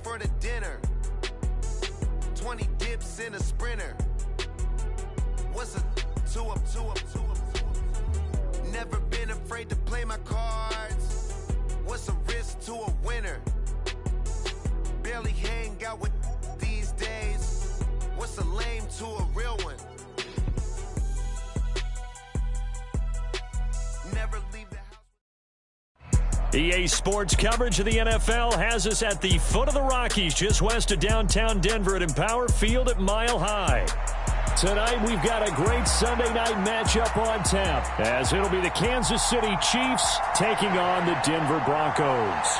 for the dinner. 20 dips in a sprinter. What's a two up? Never been afraid to play my cards. What's a risk to a winner? Barely hang out with these days. What's a lame to a real one? Never leave the house. EA Sports coverage of the NFL has us at the foot of the Rockies, just west of downtown Denver at Empower Field at Mile High. Tonight, we've got a great Sunday night matchup on tap, as it'll be the Kansas City Chiefs taking on the Denver Broncos.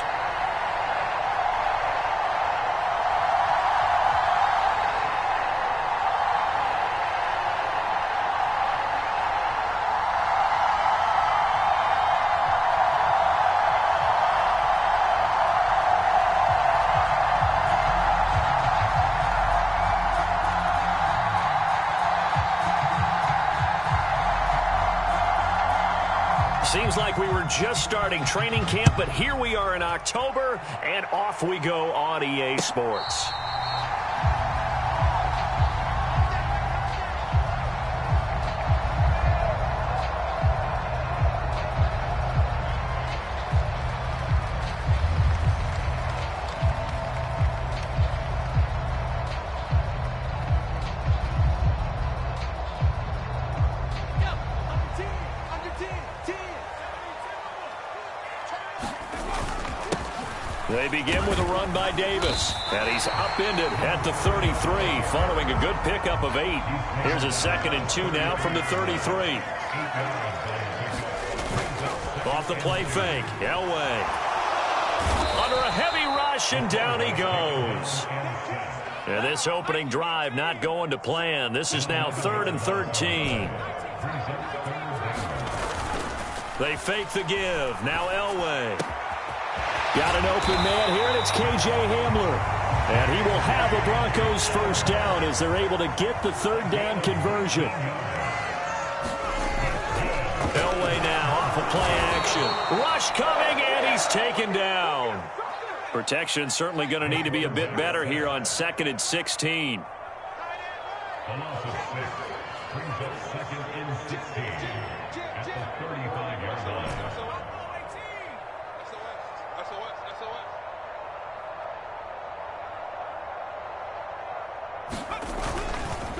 Seems like we were just starting training camp, but here we are in October, and off we go on EA Sports. They begin with a run by Davis, and he's upended at the 33, following a good pickup of 8. Here's a 2nd and 2 now from the 33. Off the play fake, Elway. Under a heavy rush, and down he goes. And this opening drive not going to plan. This is now 3rd and 13. They fake the give. Now Elway. Got an open man here, and it's K.J. Hamler. And he will have the Broncos first down as they're able to get the 3rd down conversion. Elway now off of play action. Rush coming, and he's taken down. Protection certainly going to need to be a bit better here on 2nd and 16. Brings up 2nd and 16 at the 35-yard line.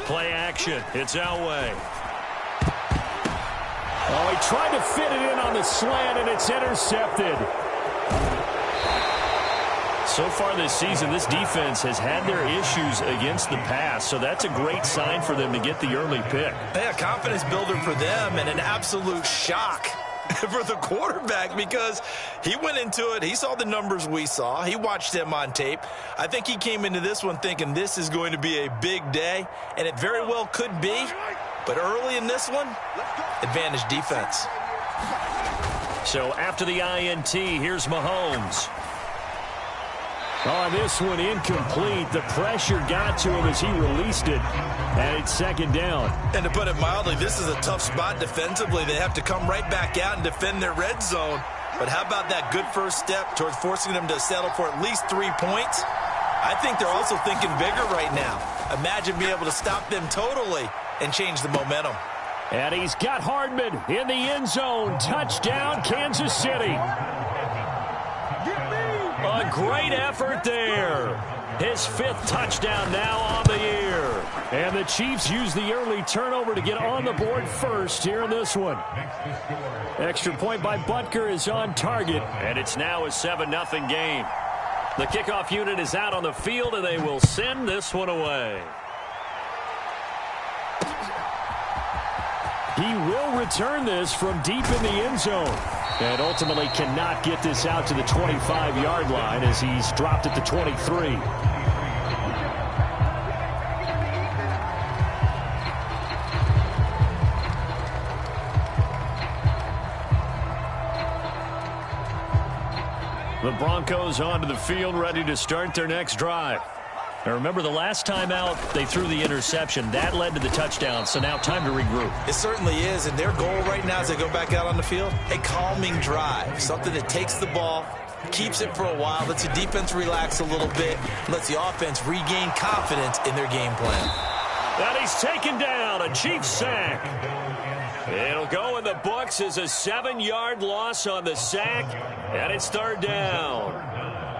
Play action. It's Elway. Oh, he tried to fit it in on the slant, and it's intercepted. So far this season, this defense has had their issues against the pass, so that's a great sign for them to get the early pick. Yeah, confidence builder for them, and an absolute shock for the quarterback, because he went into it, he saw the numbers we saw, he watched them on tape. I think he came into this one thinking this is going to be a big day, and it very well could be, but early in this one, advantage defense. So after the INT, here's Mahomes. On this one, incomplete. The pressure got to him as he released it, and it's 2nd down. And to put it mildly, this is a tough spot defensively. They have to come right back out and defend their red zone. But how about that good first step towards forcing them to settle for at least 3 points? I think they're also thinking bigger right now. Imagine being able to stop them totally and change the momentum. And he's got Hardman in the end zone. Touchdown, Kansas City. A great effort there. His 5th touchdown now on the year. And the Chiefs use the early turnover to get on the board first here in this one. Extra point by Butker is on target. And it's now a 7-0 game. The kickoff unit is out on the field, and they will send this one away. He will return this from deep in the end zone. And ultimately cannot get this out to the 25-yard line as he's dropped at the 23. The Broncos onto the field, ready to start their next drive. Now remember, the last time out, they threw the interception. That led to the touchdown, so now time to regroup. It certainly is, and their goal right now as they go back out on the field, a calming drive, something that takes the ball, keeps it for a while, lets the defense relax a little bit, lets the offense regain confidence in their game plan. And he's taken down, a Chiefs sack. It'll go in the books as a 7-yard loss on the sack, and it's third down.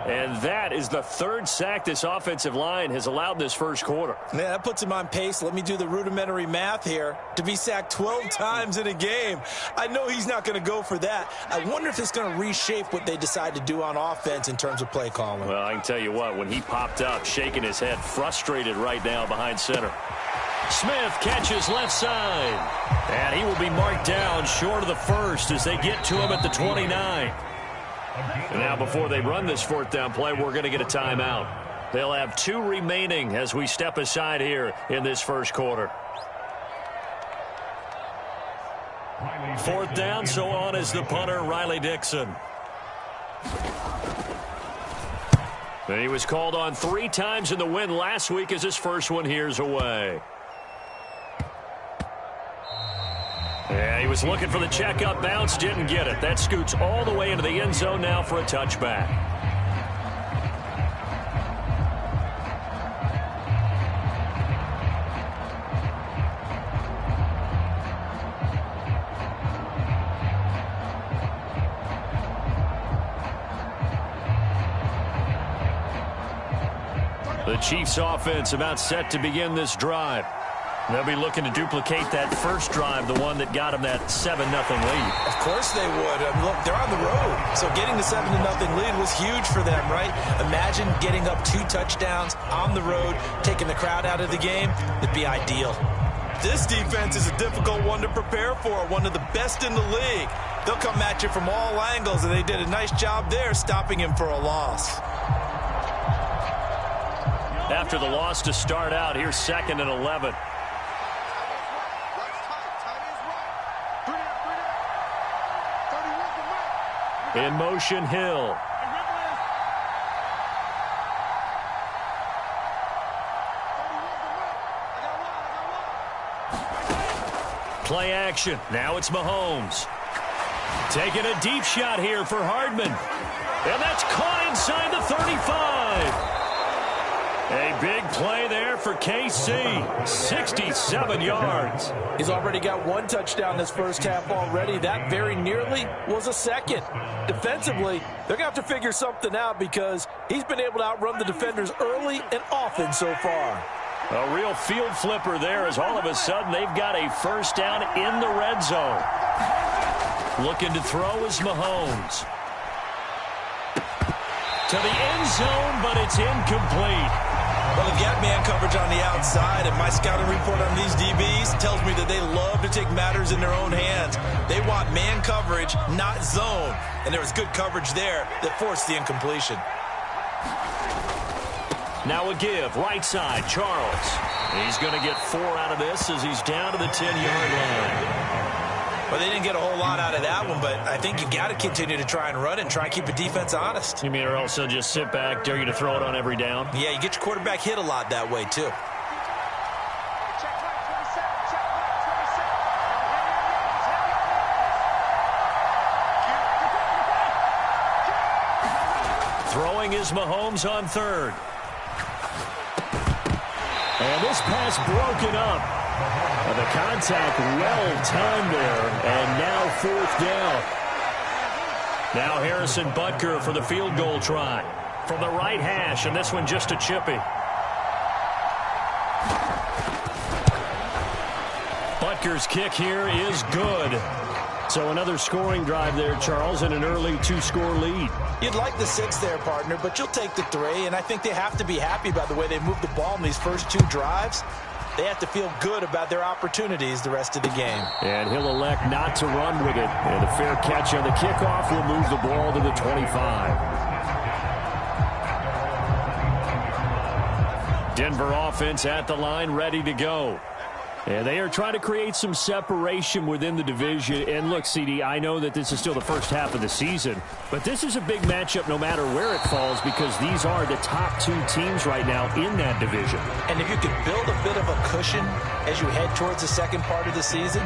And that is the third sack this offensive line has allowed this first quarter. Yeah, that puts him on pace. Let me do the rudimentary math here. To be sacked 12 times in a game, I know he's not going to go for that. I wonder if it's going to reshape what they decide to do on offense in terms of play calling. Well, I can tell you what, when he popped up, shaking his head, frustrated right now behind center. Smith catches left side. And he will be marked down short of the first as they get to him at the 29. And now before they run this fourth down play, we're going to get a timeout. They'll have 2 remaining as we step aside here in this first quarter. Fourth down, so on is the punter, Riley Dixon. And he was called on 3 times in the win last week as his first one here's away. Yeah, he was looking for the check-up bounce, didn't get it. That scoots all the way into the end zone now for a touchback. The Chiefs offense about set to begin this drive. They'll be looking to duplicate that first drive, the one that got them that 7-0 lead. Of course they would. Look, they're on the road. So getting the 7-0 lead was huge for them, right? Imagine getting up 2 touchdowns on the road, taking the crowd out of the game. It'd be ideal. This defense is a difficult one to prepare for, one of the best in the league. They'll come at you from all angles, and they did a nice job there stopping him for a loss. After the loss to start out, here's 2nd and 11. In motion, Hill. Play action. Now it's Mahomes. Taking a deep shot here for Hardman. And that's caught inside the 35. A big play there for KC. 67 yards. He's already got 1 touchdown this first half already. That very nearly was a second. Defensively, they're going to have to figure something out because he's been able to outrun the defenders early and often so far. A real field flipper there as all of a sudden they've got a first down in the red zone. Looking to throw is Mahomes. To the end zone, but it's incomplete. Well, they've got man coverage on the outside, and my scouting report on these DBs tells me that they love to take matters in their own hands. They want man coverage, not zone, and there was good coverage there that forced the incompletion. Now a give, right side, Charles. He's going to get 4 out of this as he's down to the 10-yard line. Well, they didn't get a whole lot out of that one, but I think you've got to continue to try and run and try and keep the defense honest. You mean or else they'll just sit back, dare you to throw it on every down? Yeah, you get your quarterback hit a lot that way, too. Throwing is Mahomes on 3rd. And this pass broken up. The contact well-timed there, and now 4th down. Now Harrison Butker for the field goal try. From the right hash, and this one just a chippy. Butker's kick here is good. So another scoring drive there, Charles, and an early 2-score lead. You'd like the 6 there, partner, but you'll take the 3, and I think they have to be happy by the way they moved the ball in these first 2 drives. They have to feel good about their opportunities the rest of the game. And he'll elect not to run with it. And a fair catch on the kickoff will move the ball to the 25. Denver offense at the line, ready to go. And they are trying to create some separation within the division. And look, CD, I know that this is still the first half of the season, but this is a big matchup no matter where it falls because these are the top 2 teams right now in that division. And if you could build a bit of a cushion as you head towards the second part of the season,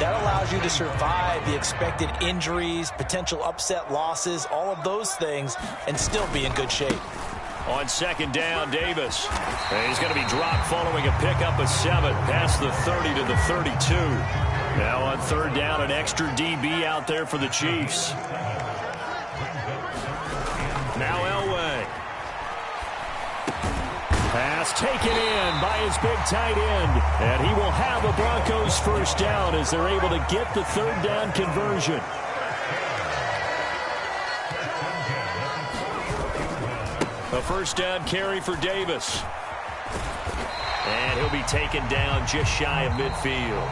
That allows you to survive the expected injuries, potential upset losses, all of those things, and still be in good shape. On second down, Davis. And he's going to be dropped following a pickup of 7 past the 30 to the 32. Now on third down, an extra DB out there for the Chiefs. Now Elway. Pass taken in by his big tight end. And he will have a Broncos first down as they're able to get the third down conversion. A first down carry for Davis. And he'll be taken down just shy of midfield.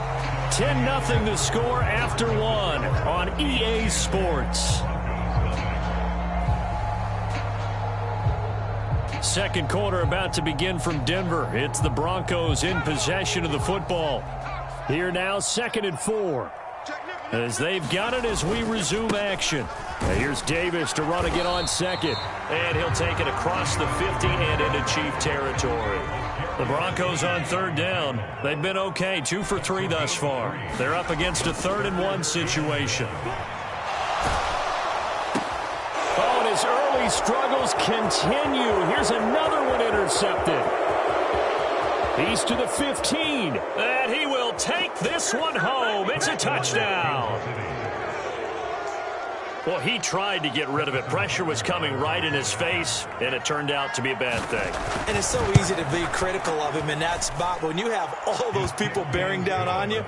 10-0 the score after 1 on EA Sports. Second quarter about to begin from Denver. It's the Broncos in possession of the football. Here now, 2nd and 4. As they've got it as we resume action. Now here's Davis to run again on second. And he'll take it across the 50 and into Chief territory. The Broncos on third down. They've been okay, 2 for 3 thus far. They're up against a 3rd and 1 situation. Oh, and his early struggles continue. Here's another one intercepted. He's to the 15. And he will take this one home. It's a touchdown. Well, he tried to get rid of it. Pressure was coming right in his face, and it turned out to be a bad thing. And it's so easy to be critical of him in that spot. But when you have all those people bearing down on you,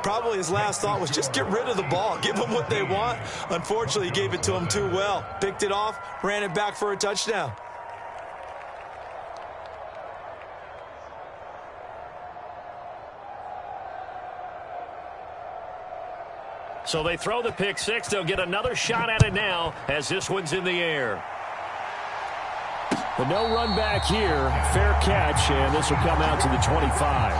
probably his last thought was just get rid of the ball. Give them what they want. Unfortunately, he gave it to them too well. Picked it off, ran it back for a touchdown. So they throw the pick six. They'll get another shot at it now as this one's in the air. But no run back here. Fair catch, and this will come out to the 25.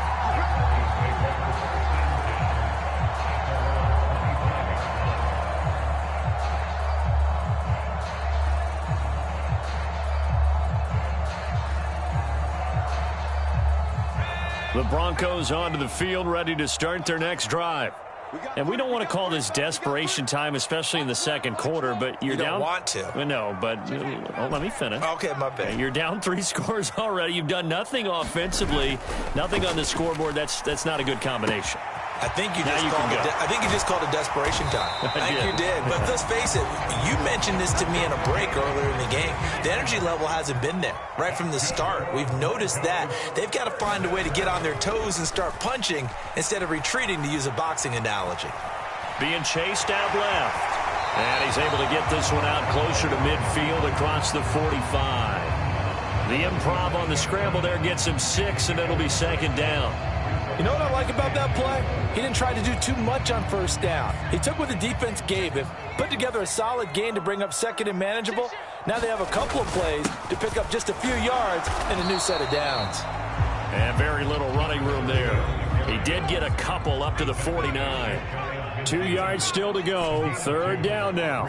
The Broncos onto the field, ready to start their next drive. And we don't want to call this desperation time, especially in the second quarter, but you're down. You don't want to. No, but let me finish. Okay, my bad. You're down 3 scores already. You've done nothing offensively, nothing on the scoreboard. That's not a good combination. I think you just called it desperation time. I think you did. But let's face it, you mentioned this to me in a break earlier in the game. The energy level hasn't been there right from the start. We've noticed that. They've got to find a way to get on their toes and start punching instead of retreating, to use a boxing analogy. Being chased out left. And he's able to get this one out closer to midfield across the 45. The improv on the scramble there gets him 6, and it'll be second down. You know what I like about that play? He didn't try to do too much on first down. He took what the defense gave him, put together a solid gain to bring up second and manageable. Now they have a couple of plays to pick up just a few yards and a new set of downs. And very little running room there. He did get a couple up to the 49. 2 yards still to go. Third down now.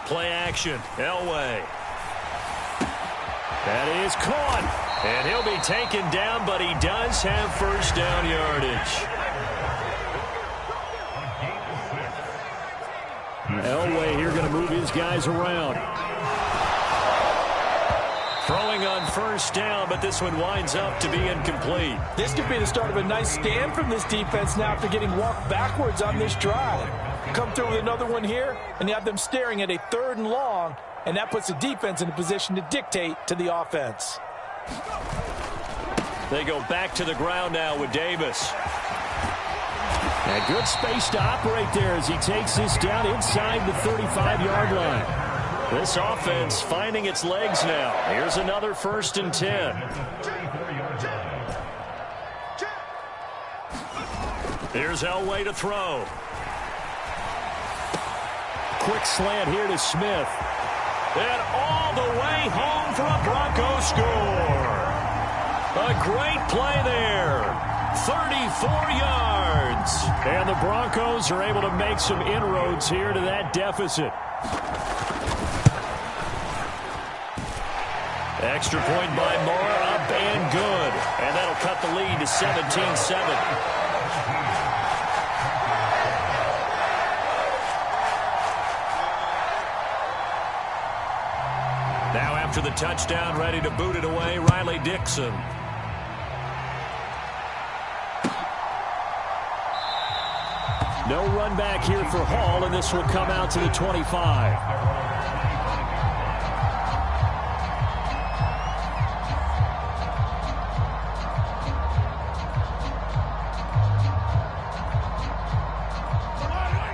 Play action. Elway. That is caught. And he'll be taken down, but he does have first down yardage. Elway here going to move his guys around. Throwing on first down, but this one winds up to be incomplete. This could be the start of a nice stand from this defense now after getting walked backwards on this drive. Come through with another one here, and you have them staring at a 3rd and long, and that puts the defense in a position to dictate to the offense. They go back to the ground now with Davis. And good space to operate there as he takes this down inside the 35-yard line. This offense finding its legs now. Here's another 1st and 10. Here's Elway to throw. Quick slant here to Smith. And all the way home for a Bronco score. A great play there. 34 yards. And the Broncos are able to make some inroads here to that deficit. Extra point by Moore. A and good. And that'll cut the lead to 17-7. Now after the touchdown, ready to boot it away, Riley Dixon. No run back here for Hall, and this will come out to the 25.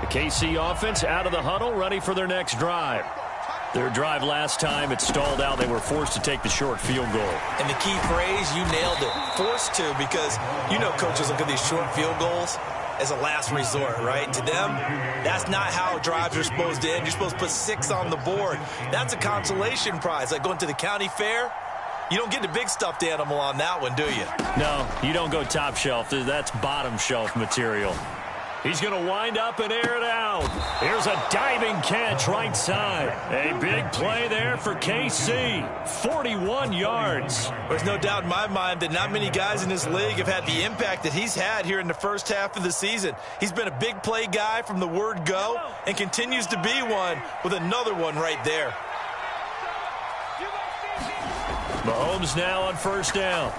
The KC offense out of the huddle, ready for their next drive. Their drive last time, it stalled out. They were forced to take the short field goal. And the key phrase, you nailed it, forced to, because you know coaches look at these short field goals as a last resort, right? To them, that's not how drives are supposed to end. You're supposed to put 6 on the board. That's a consolation prize. Like going to the county fair, you don't get the big stuffed animal on that one, do you? No, you don't go top shelf. That's bottom shelf material. He's going to wind up and air it out. Here's a diving catch right side. A big play there for KC. 41 yards. There's no doubt in my mind that not many guys in this league have had the impact that he's had here in the first half of the season. He's been a big play guy from the word go and continues to be one with another one right there. Mahomes now on first down.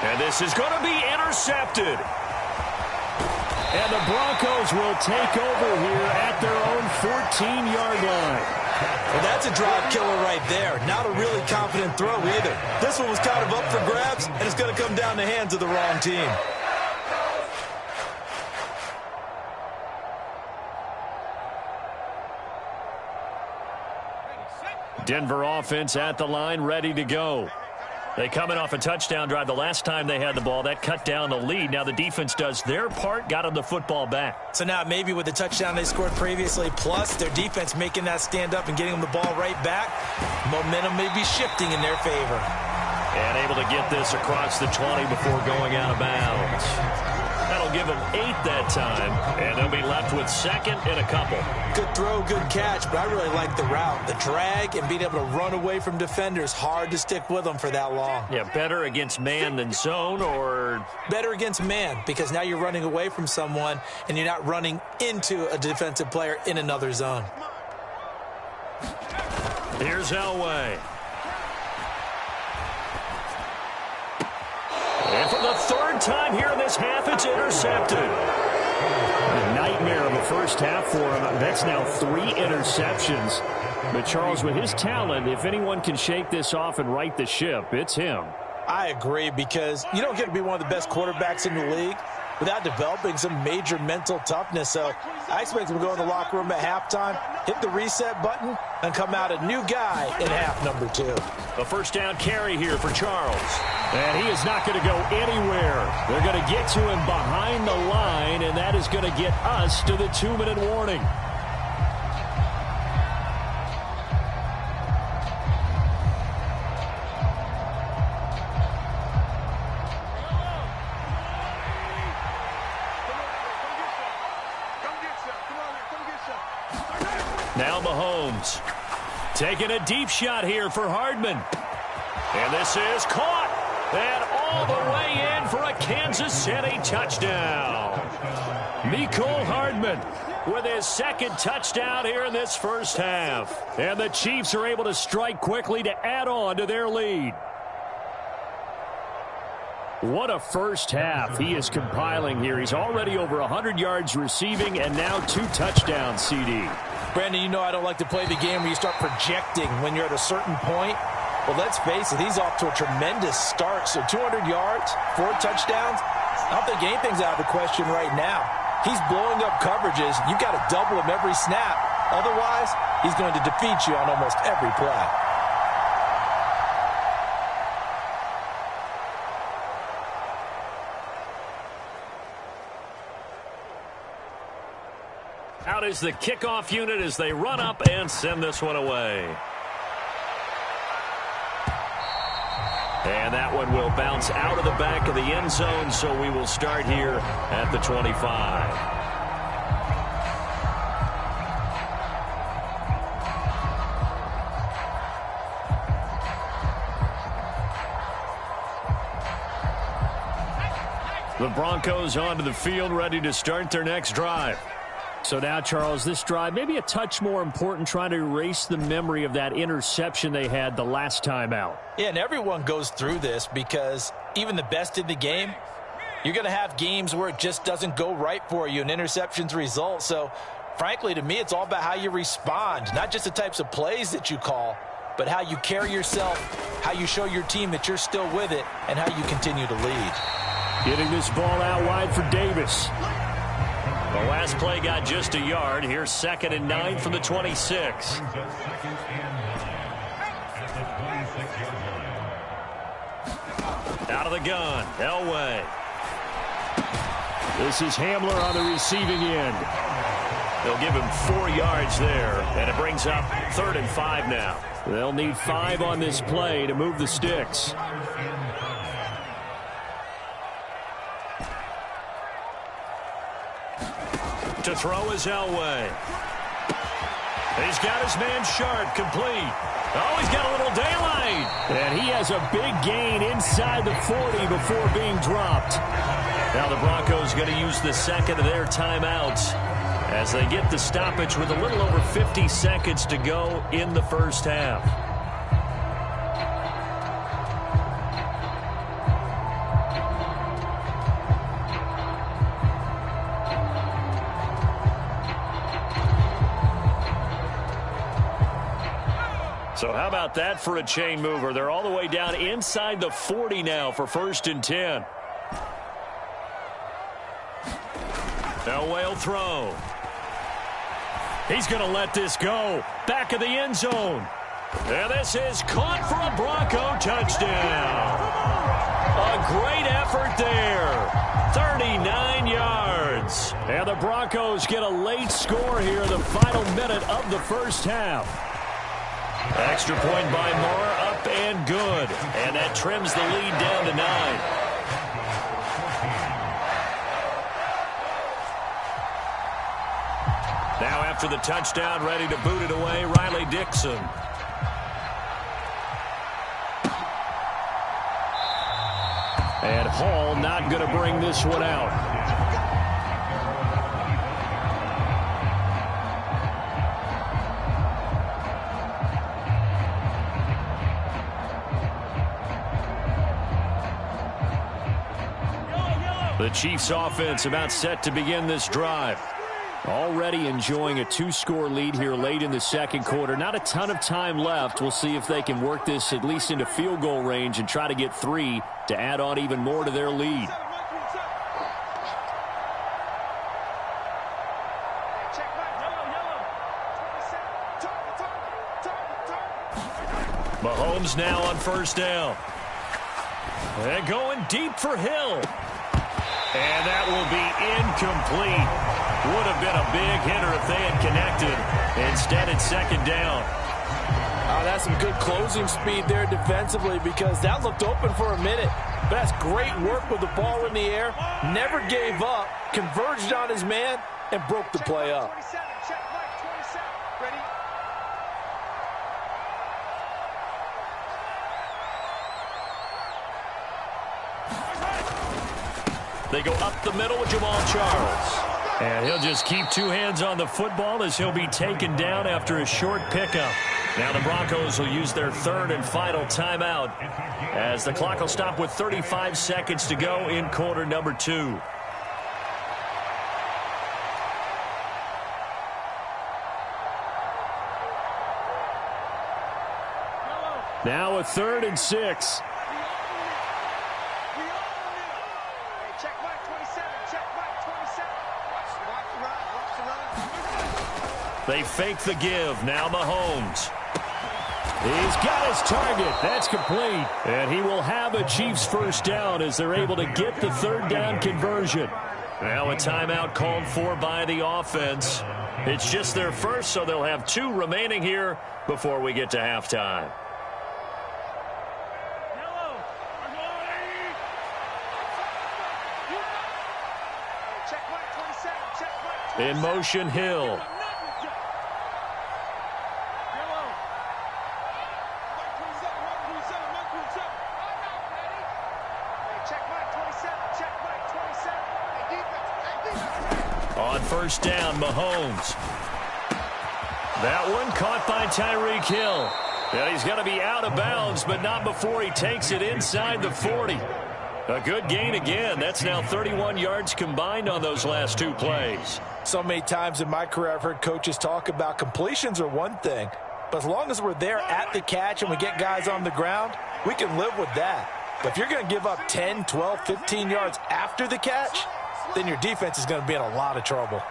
And this is going to be intercepted. And the Broncos will take over here at their own 14-yard line. Well, that's a drive killer right there. Not a really confident throw either. This one was kind of up for grabs, and it's going to come down the hands of the wrong team. Denver offense at the line, ready to go. They come in off a touchdown drive. The last time they had the ball, that cut down the lead. Now the defense does their part, got them the football back. So now maybe with the touchdown they scored previously, plus their defense making that stand up and getting them the ball right back, momentum may be shifting in their favor. And able to get this across the 20 before going out of bounds. That'll give them 8 that time, and they'll be left with second and a couple. Good throw, good catch, but I really like the route. The drag and being able to run away from defenders, hard to stick with them for that long. Yeah, better against man than zone, or? Better against man, because now you're running away from someone, and you're not running into a defensive player in another zone. Here's Elway. And for the third time here in this half, it's intercepted. A nightmare of the first half for him. That's now 3 interceptions. But Charles, with his talent, if anyone can shake this off and right the ship, it's him. I agree, because you don't get to be one of the best quarterbacks in the league without developing some major mental toughness. So I expect him to go in the locker room at halftime, hit the reset button, and come out a new guy in half number 2. A first down carry here for Charles. And he is not going to go anywhere. They're going to get to him behind the line, and that is going to get us to the 2-minute warning. Now Mahomes taking a deep shot here for Hardman. And this is caught. And all the way in for a Kansas City touchdown. Mecole Hardman with his second touchdown here in this first half. And the Chiefs are able to strike quickly to add on to their lead. What a first half he is compiling here. He's already over 100 yards receiving and now 2 touchdowns, CD. Brandon, you know I don't like to play the game where you start projecting when you're at a certain point. Well, let's face it, he's off to a tremendous start. So 200 yards, 4 touchdowns. I don't think anything's out of the question right now. He's blowing up coverages. You've got to double him every snap. Otherwise, he's going to defeat you on almost every play. Out is the kickoff unit as they run up and send this one away. And that one will bounce out of the back of the end zone, so we will start here at the 25. The Broncos onto the field, ready to start their next drive. So now, Charles, this drive maybe a touch more important, trying to erase the memory of that interception they had the last time out. Yeah, and everyone goes through this because even the best in the game, you're going to have games where it just doesn't go right for you, and interceptions result. So, frankly, to me, it's all about how you respond, not just the types of plays that you call, but how you carry yourself, how you show your team that you're still with it, and how you continue to lead. Getting this ball out wide for Davis. The last play got just a yard. Here's 2nd and 9 from the 26. Out of the gun, Elway. This is Hamler on the receiving end. They'll give him 4 yards there, and it brings up 3rd and 5 now. They'll need 5 on this play to move the sticks. To throw is Elway. He's got his man Sharp, complete. Oh, he's got a little daylight. And he has a big gain inside the 40 before being dropped. Now the Broncos going to use the second of their timeouts as they get the stoppage with a little over 50 seconds to go in the first half. So how about that for a chain mover? They're all the way down inside the 40 now for 1st and 10. Elway will throw. He's going to let this go. Back of the end zone. And this is caught for a Bronco touchdown. A great effort there. 39 yards. And the Broncos get a late score here in the final minute of the first half. Extra point by Moore, up and good. And that trims the lead down to 9. Now after the touchdown, ready to boot it away, Riley Dixon. And Hall not going to bring this one out. The Chiefs offense about set to begin this drive. Already enjoying a 2-score lead here late in the second quarter. Not a ton of time left. We'll see if they can work this at least into field goal range and try to get 3 to add on even more to their lead. Mahomes now on 1st down. And going deep for Hill. And that will be incomplete. Would have been a big hitter if they had connected. Instead, it's 2nd down. Oh, that's some good closing speed there defensively because that looked open for a minute. But that's great work with the ball in the air. Never gave up, converged on his man, and broke the play up. They go up the middle with Jamal Charles. And he'll just keep 2 hands on the football as he'll be taken down after a short pickup. Now the Broncos will use their 3rd and final timeout as the clock will stop with 35 seconds to go in quarter number 2. Now a 3rd and 6. They fake the give. Now Mahomes. He's got his target. That's complete. And he will have a Chiefs 1st down as they're able to get the 3rd down conversion. Now a timeout called for by the offense. It's just their first, so they'll have 2 remaining here before we get to halftime. In motion, Hill. first down, Mahomes. That one caught by Tyreek Hill. And he's going to be out of bounds, but not before he takes it inside the 40. A good gain again. That's now 31 yards combined on those last two plays. So many times in my career I've heard coaches talk about completions are one thing, but as long as we're there at the catch and we get guys on the ground, we can live with that. But if you're going to give up 10, 12, 15 yards after the catch, then your defense is going to be in a lot of trouble.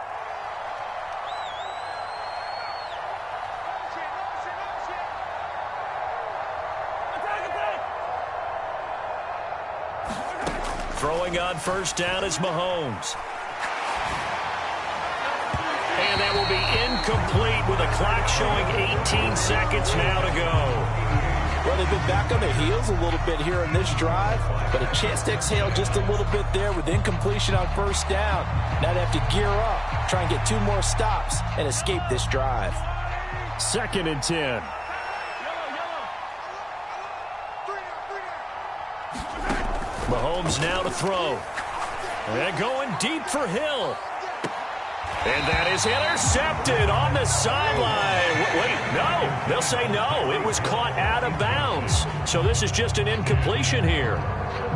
Throwing on first down is Mahomes. And that will be incomplete with a clock showing 18 seconds now to go. Well, they've been back on their heels a little bit here in this drive, but a chance to exhale just a little bit there with incompletion on first down. Now they have to gear up, try and get 2 more stops, and escape this drive. 2nd and 10. Mahomes now to throw. And going deep for Hill. And that is intercepted on the sideline. Wait, no. They'll say no. It was caught out of bounds. So this is just an incompletion here.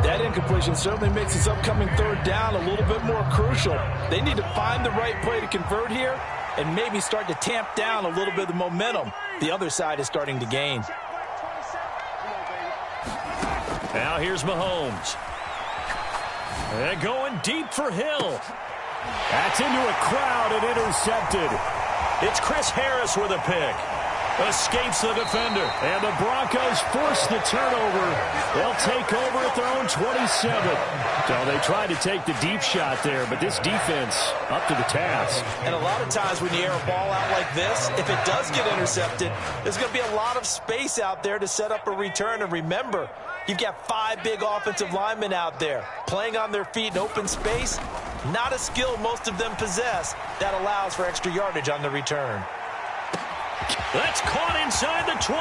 That incompletion certainly makes this upcoming third down a little bit more crucial. They need to find the right play to convert here and maybe start to tamp down a little bit of the momentum the other side is starting to gain. Now here's Mahomes. And going deep for Hill. That's into a crowd and intercepted. It's Chris Harris with a pick. Escapes the defender. And the Broncos force the turnover. They'll take over at their own 27. So they tried to take the deep shot there, but this defense up to the task. And a lot of times when you air a ball out like this, if it does get intercepted, there's going to be a lot of space out there to set up a return. And remember, you've got 5 big offensive linemen out there playing on their feet in open space. Not a skill most of them possess that allows for extra yardage on the return. That's caught inside the 20.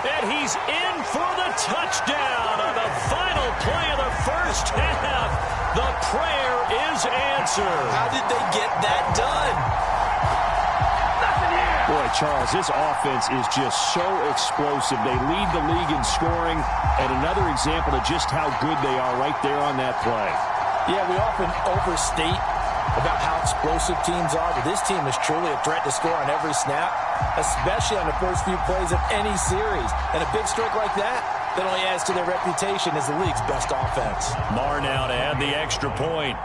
And he's in for the touchdown on the final play of the first half. The prayer is answered. How did they get that done? Boy, Charles, this offense is just so explosive. They lead the league in scoring, and another example of just how good they are right there on that play. Yeah, we often overstate about how explosive teams are, but this team is truly a threat to score on every snap, especially on the first few plays of any series. And a big strike like that only adds to their reputation as the league's best offense. Marr now to add the extra point.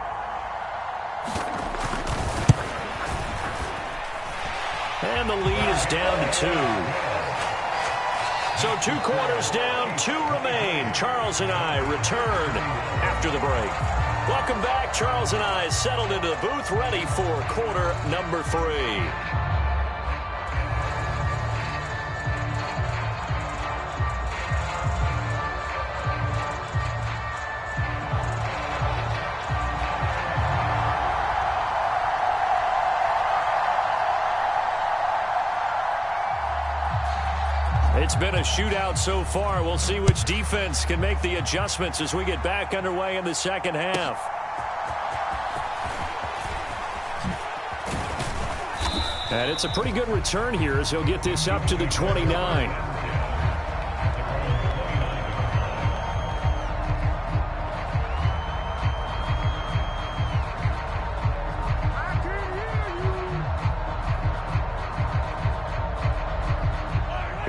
And the lead is down to 2. So 2 quarters down, 2 remain. Charles and I return after the break. Welcome back. Charles and I settled into the booth, ready for quarter number 3. It's been a shootout so far. We'll see which defense can make the adjustments as we get back underway in the second half. And it's a pretty good return here as he'll get this up to the 29.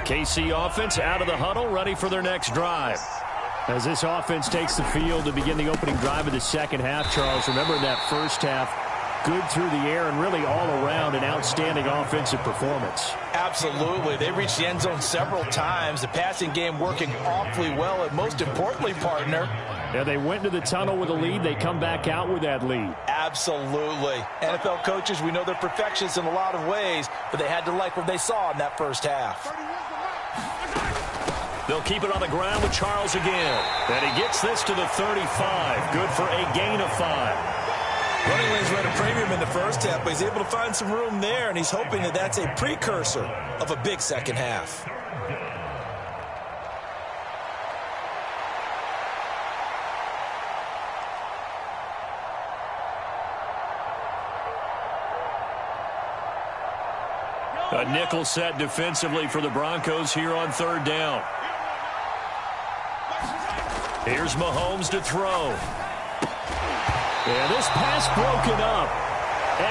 KC offense out of the huddle, ready for their next drive. As this offense takes the field to begin the opening drive of the second half, Charles, remember in that first half, good through the air and really all around an outstanding offensive performance. Absolutely. They reached the end zone several times. The passing game working awfully well, and most importantly, partner, yeah, they went to the tunnel with a lead. They come back out with that lead. Absolutely. NFL coaches, we know they're perfectionists in a lot of ways, but they had to like what they saw in that first half. They'll keep it on the ground with Charles again. And he gets this to the 35. Good for a gain of 5. Running lanes ran a premium in the first half, but he's able to find some room there, and he's hoping that that's a precursor of a big second half. A nickel set defensively for the Broncos here on third down. Here's Mahomes to throw. And this pass broken up.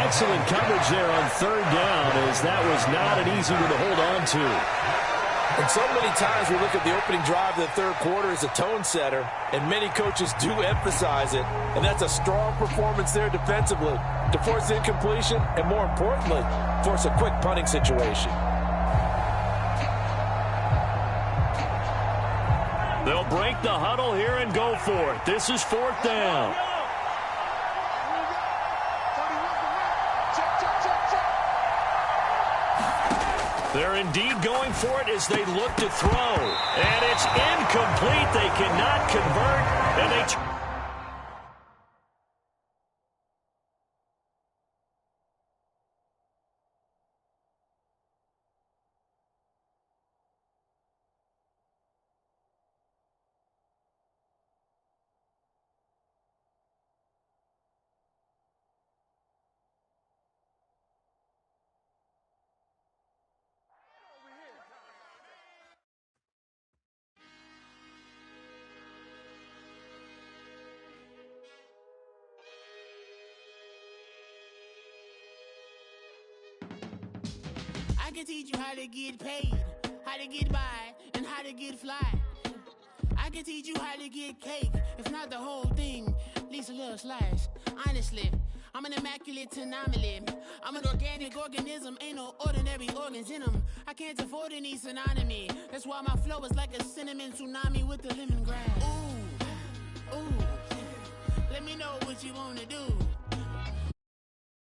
Excellent coverage there on third down, as that was not an easy one to hold on to. And so many times we look at the opening drive of the third quarter as a tone setter, and many coaches do emphasize it. And that's a strong performance there defensively to force incompletion and, more importantly, force a quick punting situation. They'll break the huddle here and go for it. This is fourth down. They're indeed going for it as they look to throw. And it's incomplete. They cannot convert. And they... I can teach you how to get paid, how to get by, and how to get fly. I can teach you how to get cake, if not the whole thing, at least a little slice. Honestly, I'm an immaculate anomaly. I'm an organic organism, ain't no ordinary organs in them. I can't afford any synonymy. That's why my flow is like a cinnamon tsunami with the lemongrass. Ooh, ooh, let me know what you wanna do.